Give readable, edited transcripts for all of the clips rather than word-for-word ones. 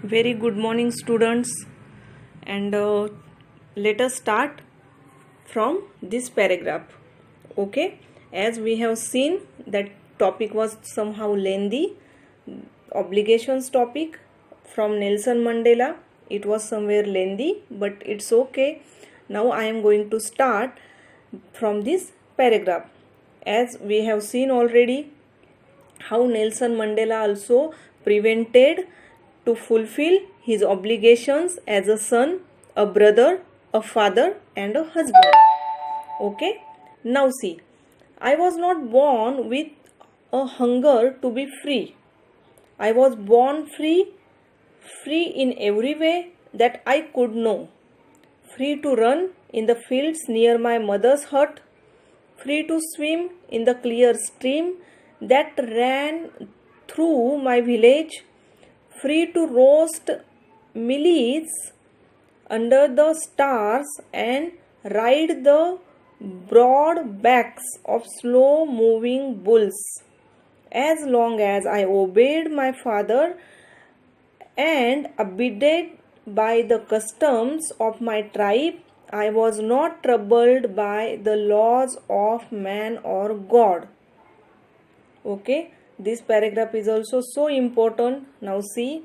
Very good morning, students, and let us start from this paragraph. Okay, as we have seen, that topic was somehow lengthy. Obligations topic from Nelson Mandela. It was somewhere lengthy, but it's okay. Now I am going to start from this paragraph. As we have seen already, how Nelson Mandela also prevented to fulfill his obligations as a son, a brother, a father, and a husband. Okay, now see, I was not born with a hunger to be free. I was born free, free in every way that I could know. Free to run in the fields near my mother's hut, free to swim in the clear stream that ran through my village, free to roast millets under the stars and ride the broad backs of slow moving bulls. As long as I obeyed my father and abided by the customs of my tribe, I was not troubled by the laws of man or God. Okay, this paragraph is also so important. Now see,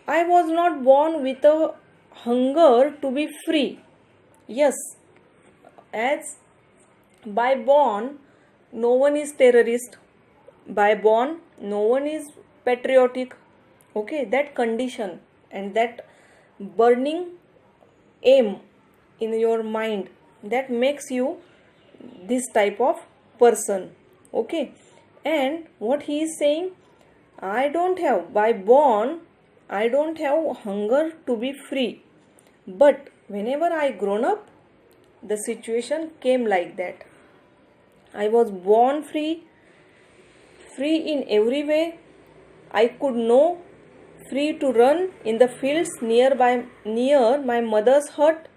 I was not born with a hunger to be free. Yes, as by born, no one is terrorist. By born, no one is patriotic. Okay, that condition and that burning aim in your mind, that makes you this type of person. Okay, and what he is saying, I don't have, by born, I don't have hunger to be free. But whenever I grown up, the situation came like that. I was born free, free in every way I could know, free to run in the fields near my mother's hut.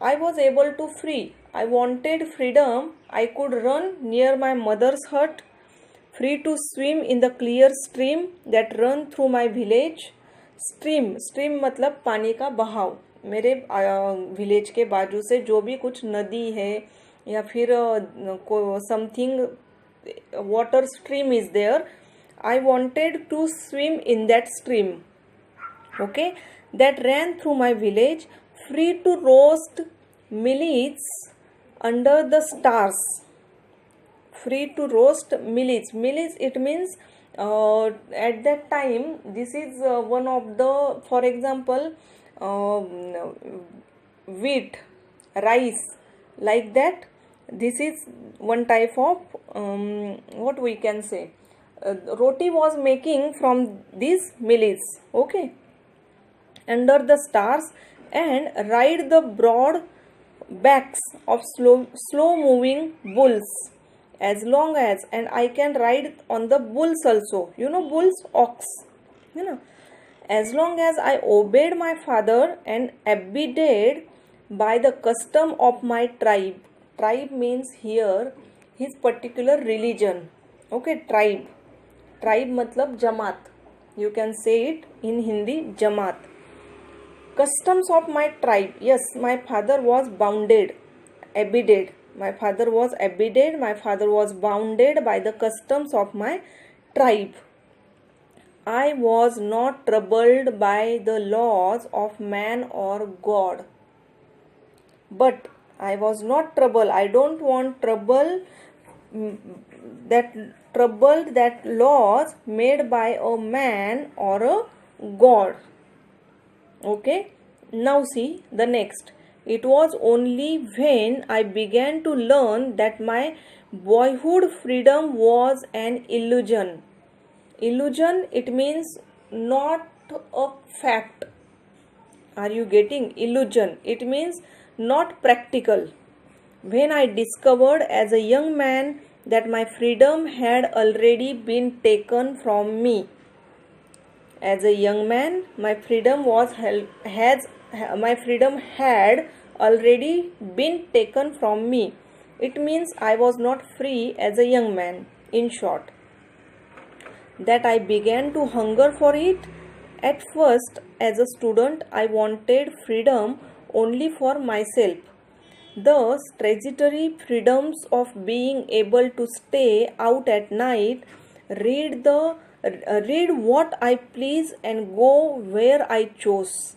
I was able to free. I wanted freedom. I could run near my mother's hut, free to swim in the clear stream that run through my village. Stream मतलब पानी का बहाव. मेरे village के बाजू से जो भी कुछ नदी है या फिर something water stream is there, I wanted to swim in that stream. Okay, that ran through my village, free to roast millets under the stars. Free to roast millets. Millets, it means at that time, this is one of the, for example, wheat, rice, like that. This is one type of what we can say, roti was making from these millets. Okay, under the stars and ride the broad backs of slow moving bulls. As long as, and I can ride on the bulls also, bulls, ox, as long as I obeyed my father and abided by the custom of my tribe. Tribe means here his particular religion. Okay, tribe matlab jamaat, you can say it in Hindi, jamaat. Customs of my tribe. Yes, my father was bounded, abided. My father was abided, my father was bounded by the customs of my tribe. I was not troubled by the laws of man or God. But I was not troubled. I don't want troubled that laws made by a man or a God. Okay, now see the next. It was only when I began to learn that my boyhood freedom was an illusion. Illusion, it means not a fact. Are you getting? Illusion, it means not practical. When I discovered as a young man that my freedom had already been taken from me. As a young man, my freedom had already been taken from me. It means I was not free as a young man, in short. that I began to hunger for it. At first, as a student, I wanted freedom only for myself. The transitory freedoms of being able to stay out at night, read what I please and go where I chose.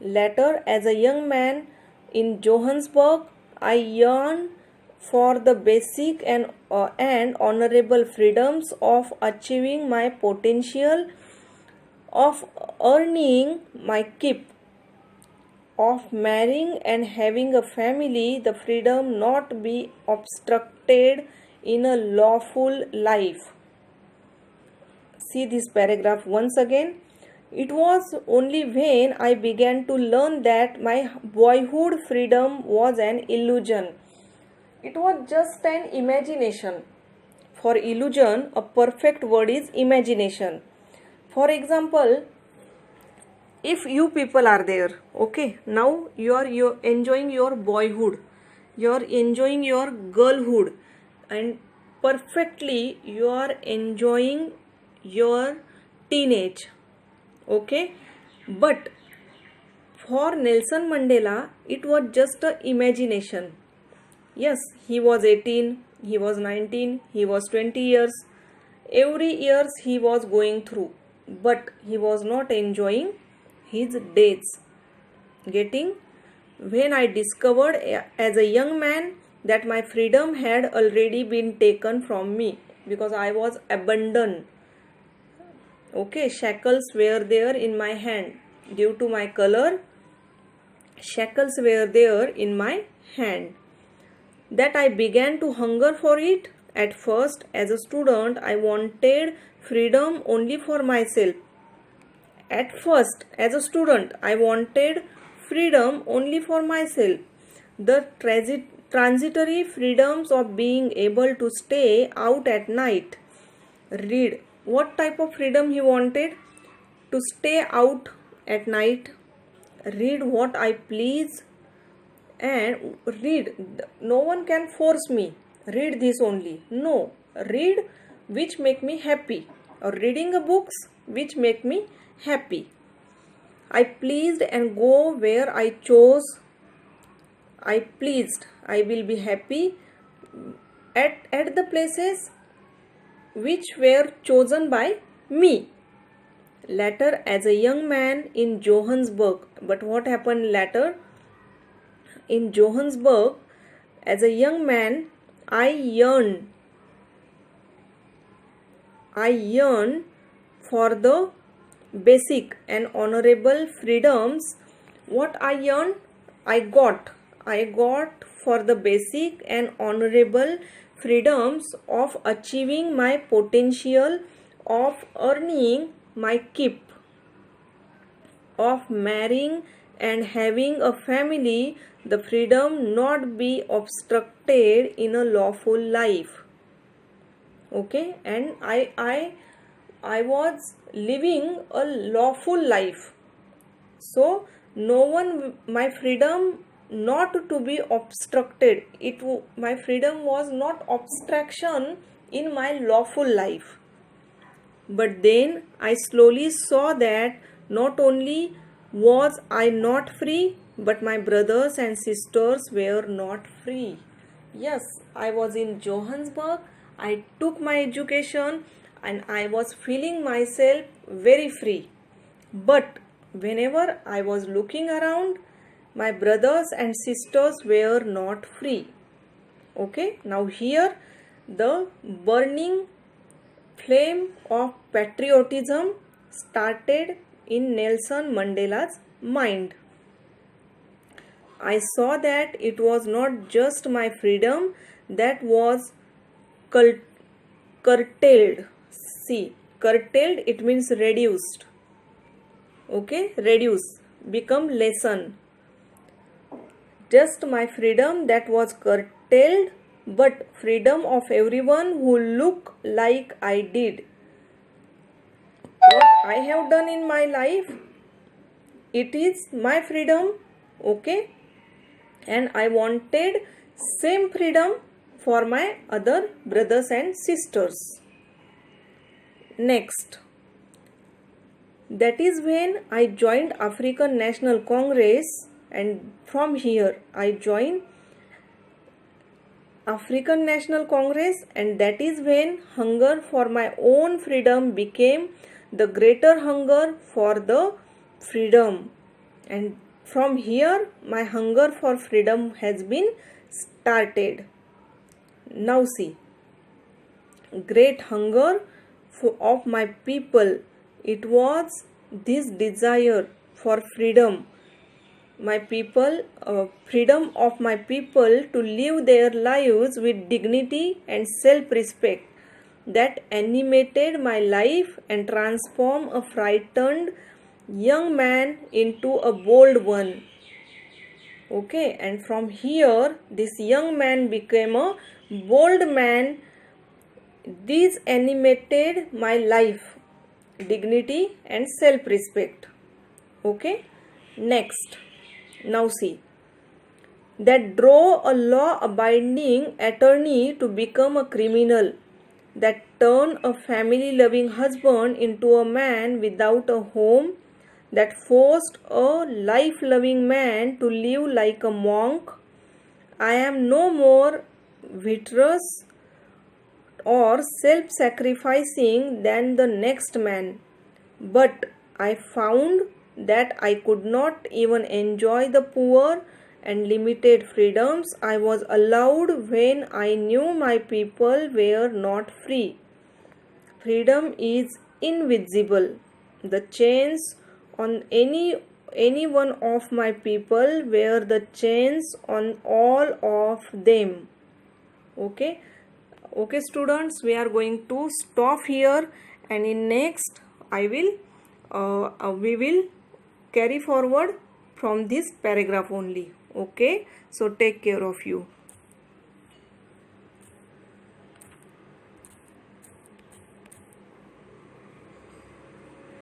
Later, as a young man in Johannesburg, I yearned for the basic and honorable freedoms of achieving my potential, of earning my keep, of marrying and having a family, the freedom not be obstructed in a lawful life. See this paragraph once again. It was only when I began to learn that my boyhood freedom was an illusion. It was just an imagination. For illusion, a perfect word is imagination. For example, if you people are there, okay, now you're enjoying your boyhood, you're enjoying your girlhood, and perfectly you are enjoying your teenage, okay, but for Nelson Mandela it was just a imagination. Yes, he was 18, he was 19, he was 20 years, every years he was going through, but he was not enjoying his days. Getting? When I discovered as a young man that my freedom had already been taken from me because I was abandoned. Okay, shackles were there in my hand due to my color. Shackles were there in my hand. That I began to hunger for it. At first, as a student, I wanted freedom only for myself. At first, as a student, I wanted freedom only for myself. The transitory freedoms of being able to stay out at night. Read. What type of freedom he wanted? To stay out at night, read what I please, and read. No one can force me. Read this only. No. Read which make me happy, or reading a books which make me happy. I pleased and go where I chose. I pleased. I will be happy at the places which were chosen by me. Later, as a young man in Johannesburg. But what happened later? In Johannesburg, as a young man, I yearned for the basic and honorable freedoms. What I yearned, I got for the basic and honorable freedoms of achieving my potential, of earning my keep, of marrying and having a family, the freedom not be obstructed in a lawful life. Okay, and I was living a lawful life. So no one, my freedom not to be obstructed. My freedom was not obstruction in my lawful life. But then I slowly saw that not only was I not free, but my brothers and sisters were not free. Yes, I was in Johannesburg. I took my education and I was feeling myself very free. But whenever I was looking around, my brothers and sisters were not free. Okay, now here the burning flame of patriotism started in Nelson Mandela's mind. I saw that it was not just my freedom that was curtailed. See, curtailed, it means reduced. Okay, reduce, become lessen. Just my freedom that was curtailed, but freedom of everyone who look like I did. What I have done in my life, it is my freedom, okay, and I wanted same freedom for my other brothers and sisters. Next, that is when I joined African National Congress, and from here I joined African National Congress, and that is when hunger for my own freedom became the greater hunger for the freedom, and from here my hunger for freedom has been started. Now see, great hunger of my people, it was this desire for freedom, my people, freedom of my people to live their lives with dignity and self-respect, that animated my life and transformed a frightened young man into a bold one. Okay, and from here this young man became a bold man. These animated my life, dignity and self-respect. Okay, next, now see, that drove a law-abiding attorney to become a criminal, that turned a family-loving husband into a man without a home, that forced a life-loving man to live like a monk. I am no more virtuous or self-sacrificing than the next man, but I found that I could not even enjoy the poor and limited freedoms I was allowed when I knew my people were not free. Freedom is invisible. The chains on any one of my people were the chains on all of them. Okay, okay students, we are going to stop here, and in next we will carry forward from this paragraph only. Okay, so take care of you.